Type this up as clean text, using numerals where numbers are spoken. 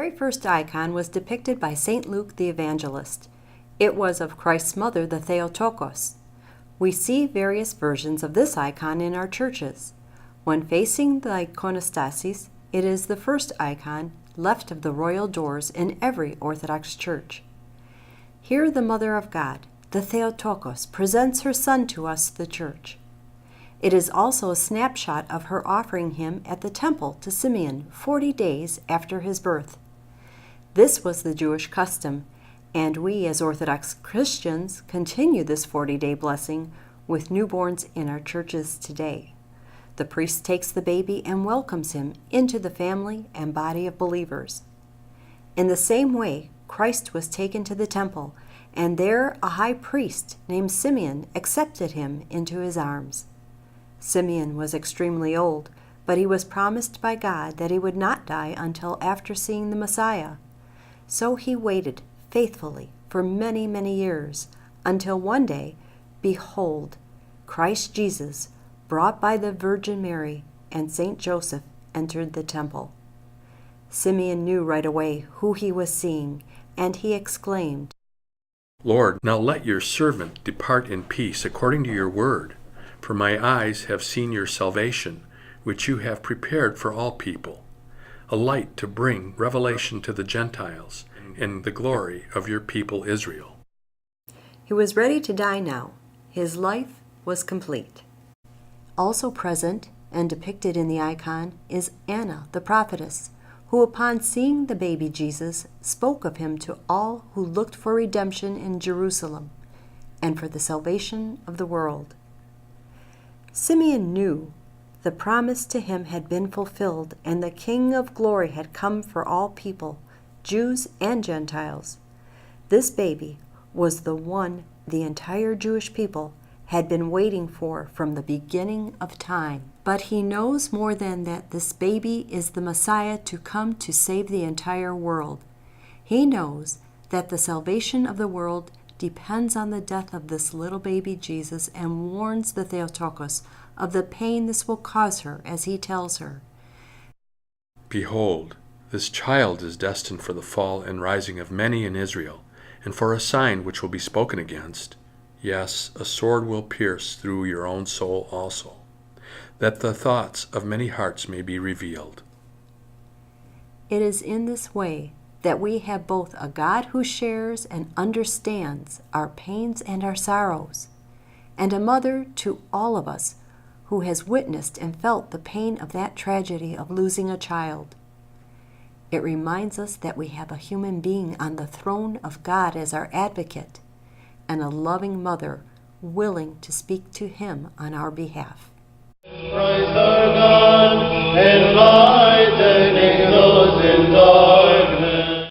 very first icon was depicted by St. Luke the Evangelist. It was of Christ's mother, the Theotokos. We see various versions of this icon in our churches. When facing the iconostasis, it is the first icon left of the royal doors in every Orthodox church. Here the Mother of God, the Theotokos, presents her Son to us, the Church. It is also a snapshot of her offering him at the temple to Simeon 40 days after his birth. This was the Jewish custom, and we as Orthodox Christians continue this 40-day blessing with newborns in our churches today. The priest takes the baby and welcomes him into the family and body of believers. In the same way, Christ was taken to the temple, and there a high priest named Simeon accepted him into his arms. Simeon was extremely old, but he was promised by God that he would not die until after seeing the Messiah. So he waited faithfully for many, many years, until one day, behold, Christ Jesus, brought by the Virgin Mary and Saint Joseph, entered the temple. Simeon knew right away who he was seeing, and he exclaimed, "Lord, now let your servant depart in peace according to your word. For my eyes have seen your salvation, which you have prepared for all people, a light to bring revelation to the Gentiles, and the glory of your people Israel." He was ready to die now. His life was complete. Also present and depicted in the icon is Anna, the prophetess, who upon seeing the baby Jesus spoke of him to all who looked for redemption in Jerusalem and for the salvation of the world. Simeon knew the promise to him had been fulfilled, and the King of glory had come for all people, Jews and Gentiles. This baby was the one the entire Jewish people had been waiting for from the beginning of time. But he knows more than that this baby is the Messiah to come to save the entire world. He knows that the salvation of the world depends on the death of this little baby Jesus, and warns the Theotokos of the pain this will cause her, as he tells her, "Behold, this child is destined for the fall and rising of many in Israel, and for a sign which will be spoken against. Yes, a sword will pierce through your own soul also, that the thoughts of many hearts may be revealed." It is in this way that we have both a God who shares and understands our pains and our sorrows, and a mother to all of us who has witnessed and felt the pain of that tragedy of losing a child. It reminds us that we have a human being on the throne of God as our advocate, and a loving mother willing to speak to him on our behalf. Christ our God, enlightening those in darkness.